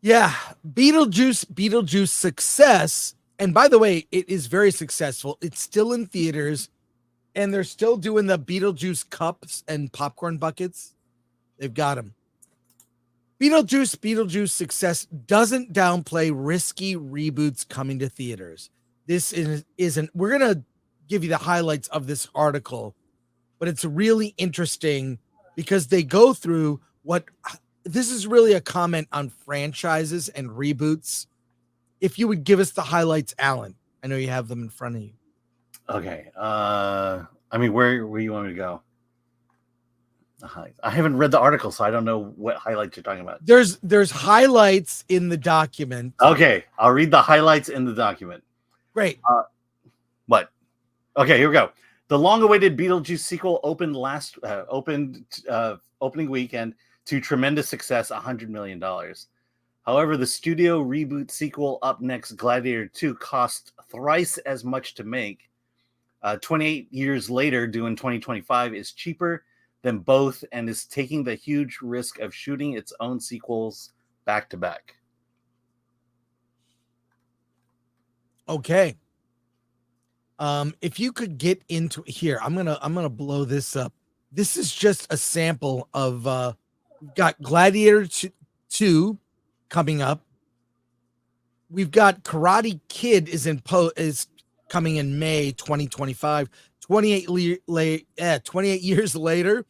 Yeah, Beetlejuice success. And by the way, it is very successful. It's still in theaters, and they're still doing the Beetlejuice cups and popcorn buckets. They've got them. Beetlejuice success doesn't downplay risky reboots coming to theaters. This isn't. We're gonna give you the highlights of this article, but it's really interesting because they go through what this is really a comment on franchises and reboots. If you would give us the highlights, Alan, I know you have them in front of you. Okay. I mean, where you want me to go? I haven't read the article, so I don't know what highlights you're talking about. There's highlights in the document. Okay, I'll read the highlights in the document. Great. What? Okay, here we go. The long-awaited Beetlejuice sequel opened opening weekend to tremendous success, $100 million. However, the studio reboot sequel up next, Gladiator 2, cost thrice as much to make. 28 years later, due in 2025, is cheaper than both and is taking the huge risk of shooting its own sequels back to back. Okay. If you could get into here, I'm gonna blow this up. This is just a sample of we've got Gladiator 2 coming up. We've got Karate Kid is coming in May 2025. 28 years later,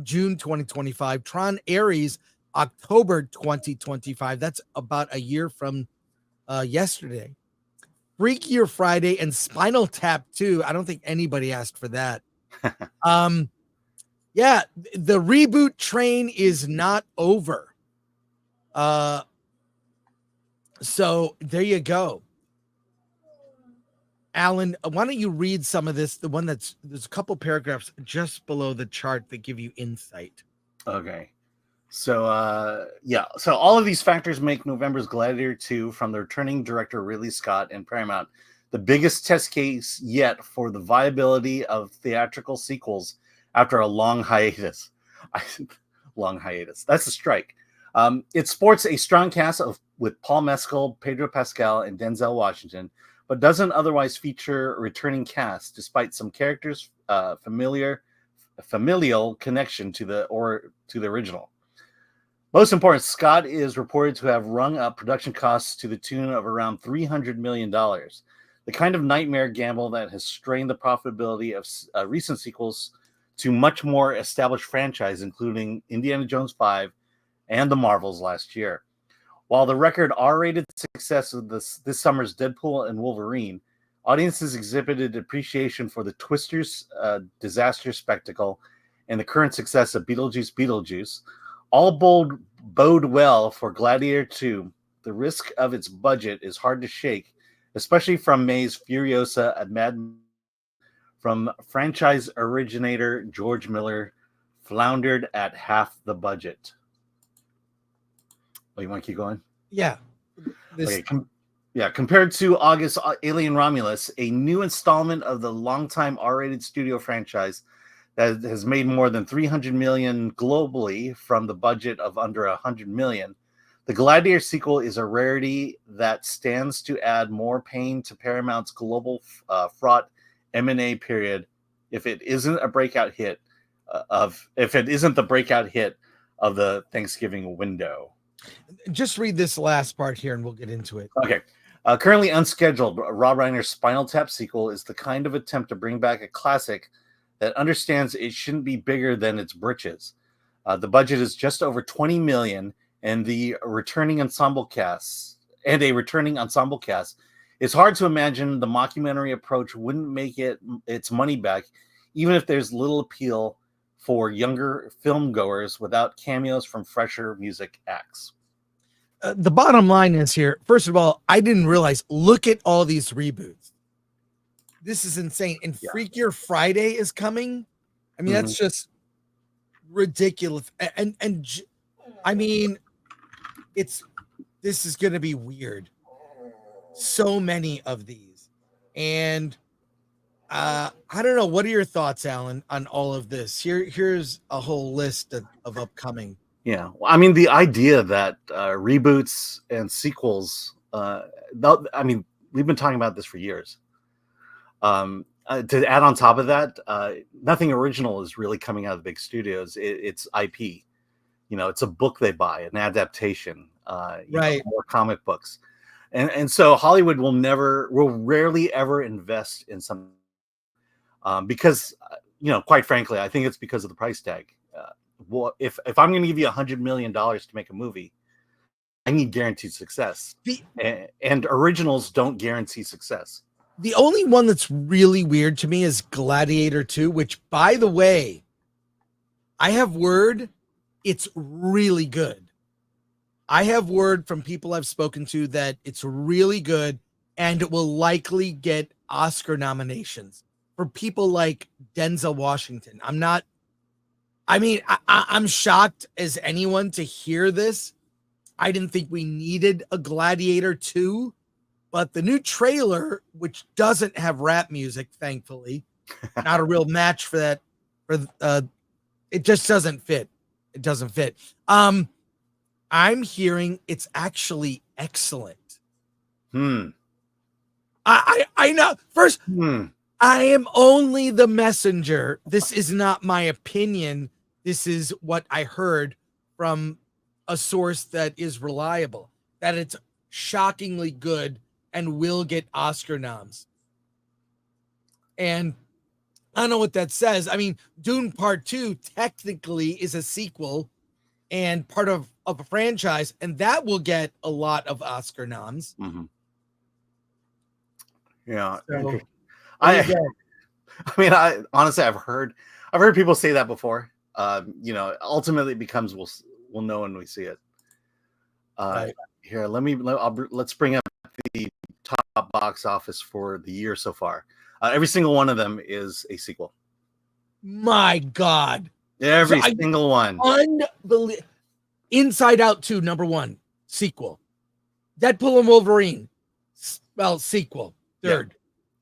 June 2025. Tron Ares, October 2025. That's about a year from yesterday. Freakier Friday and Spinal Tap 2. I don't think anybody asked for that. Yeah, the reboot train is not over. So there you go. Alan, why don't you read some of this? The one there's a couple paragraphs just below the chart that give you insight. Okay. So, so all of these factors make November's Gladiator 2 from the returning director Ridley Scott and Paramount the biggest test case yet for the viability of theatrical sequels after a long hiatus. Long hiatus. That's a strike. It sports a strong cast with Paul Mescal, Pedro Pascal, and Denzel Washington, but doesn't otherwise feature a returning cast, despite some characters' familial connection to the original. Most important, Scott is reported to have rung up production costs to the tune of around $300 million, the kind of nightmare gamble that has strained the profitability of recent sequels to much more established franchise, including Indiana Jones 5 and The Marvels last year. While the record R-rated success of this summer's Deadpool and Wolverine, audiences exhibited appreciation for the Twisters' disaster spectacle and the current success of Beetlejuice, all bode well for Gladiator 2. The risk of its budget is hard to shake, especially from May's Furiosa, a Mad from franchise originator George Miller, floundered at half the budget. Oh, you want to keep going? Yeah. Okay. Compared to August Alien Romulus, a new installment of the longtime R-rated studio franchise that has made more than $300 million globally from the budget of under $100 million. The Gladiator sequel is a rarity that stands to add more pain to Paramount's global fraught M&A period if it isn't the breakout hit of the Thanksgiving window. Just read this last part here and we'll get into it. Okay. Currently unscheduled, Rob Reiner's Spinal Tap sequel is the kind of attempt to bring back a classic that understands it shouldn't be bigger than its britches. The budget is just over $20 million, and a returning ensemble cast. It's hard to imagine the mockumentary approach wouldn't make its money back, even if there's little appeal for younger film goers without cameos from fresher music acts. The bottom line is here. First of all, I didn't realize. Look at all these reboots. This is insane. And Freakier Friday is coming. I mean, that's just ridiculous. And I mean, this is going to be weird. So many of these. And I don't know. What are your thoughts, Alan, on all of this? Here's a whole list of upcoming. Yeah, well, I mean, the idea that reboots and sequels. I mean, we've been talking about this for years. To add on top of that, nothing original is really coming out of the big studios. It's IP. It's a book they buy, an adaptation. Right. More comic books, and so Hollywood will rarely ever invest in something because quite frankly, I think it's because of the price tag. Well, if I'm going to give you $100 million to make a movie, I need guaranteed success, and originals don't guarantee success. The only one that's really weird to me is Gladiator 2, which, by the way, I have word it's really good. I have word from people I've spoken to that it's really good and it will likely get Oscar nominations for people like Denzel Washington. I'm shocked as anyone to hear this. I didn't think we needed a Gladiator 2, but the new trailer, which doesn't have rap music, thankfully, not a real match for that. It just doesn't fit. It doesn't fit. I'm hearing it's actually excellent. I know. First, I am only the messenger. This is not my opinion. This is what I heard from a source that is reliable, that it's shockingly good and will get Oscar noms. And I don't know what that says. I mean, Dune Part 2 technically is a sequel and part of a franchise, and that will get a lot of Oscar noms. Mm-hmm. Yeah. So, I mean, honestly, I've heard people say that before. Ultimately it becomes we'll know when we see it. Right. Here, let's bring up the top box office for the year so far. Every single one of them is a sequel. My God. Every single one. Unbelievable. Inside Out 2, number 1, sequel. Deadpool and Wolverine, sequel. Third.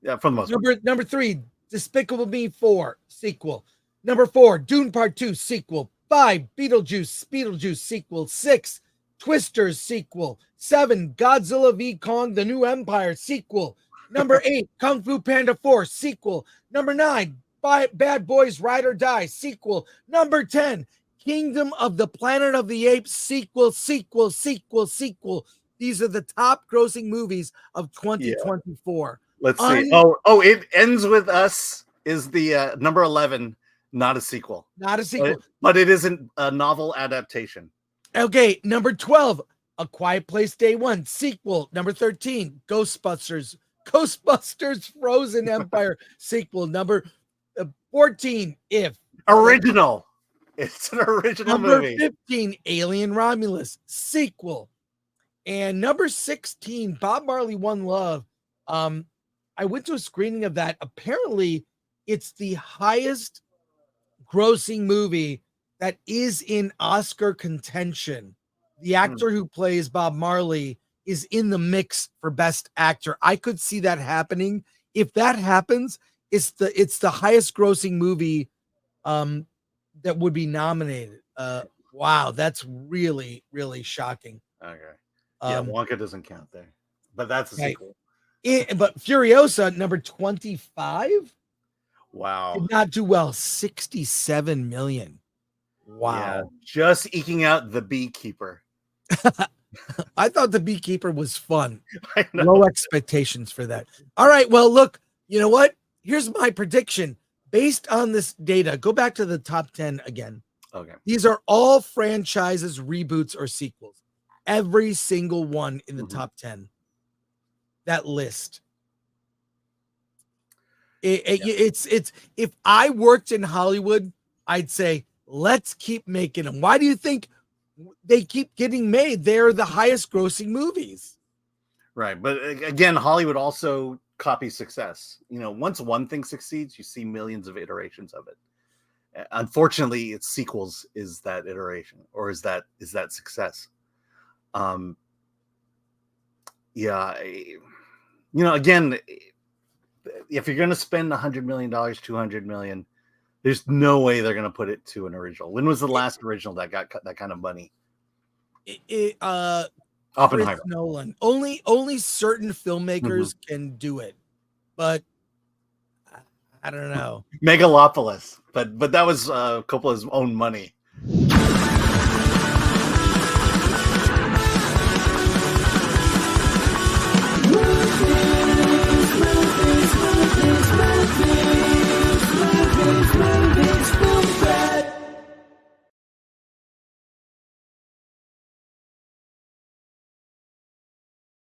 Yeah, for the most part. Number 3, Despicable Me 4, sequel. Number 4, Dune Part 2, sequel. 5, Beetlejuice, sequel. 6, Twisters, sequel. 7, Godzilla v. Kong, The New Empire, sequel. Number 8, Kung Fu Panda 4, sequel. Number 9, Bad Boys Ride or Die, sequel. Number 10, Kingdom of the Planet of the Apes, sequel. These are the top grossing movies of 2024. Let's see. It Ends With Us is the number 11, not a sequel. Not a sequel. But it isn't a novel adaptation. Okay, number 12, A Quiet Place Day 1, sequel. Number 13, Ghostbusters Frozen Empire, sequel. Number 14, If. Original. It's an original movie. Number 15, Alien Romulus, sequel. And number 16, Bob Marley One Love. I went to a screening of that. Apparently, it's the highest grossing movie that is in Oscar contention. The actor who plays Bob Marley is in the mix for Best Actor. I could see that happening. If that happens, it's the highest grossing movie that would be nominated. Wow, that's really, really shocking. Okay. Yeah, Wonka doesn't count there, but that's a sequel. But Furiosa, number 25. Wow. Did not do well. 67 million. Wow. Yeah, just eking out The Beekeeper. I thought The Beekeeper was fun. Low expectations for that. All right. Well, look, you know what? Here's my prediction. Based on this data, go back to the top 10 again. Okay. These are all franchises, reboots, or sequels. Every single one in the top 10. That list. It's if I worked in Hollywood, I'd say, let's keep making them. Why do you think they keep getting made? They're the highest grossing movies. Right. But again, Hollywood also copies success. Once one thing succeeds, you see millions of iterations of it. Unfortunately, its sequels is that iteration, or is that success. Again, if you're going to spend $100 million, $200 million, There's no way they're gonna put it to an original. When was the last original that got that kind of money? Oppenheimer. Chris Nolan. Only certain filmmakers can do it, but I don't know. Megalopolis, but that was Coppola's own money.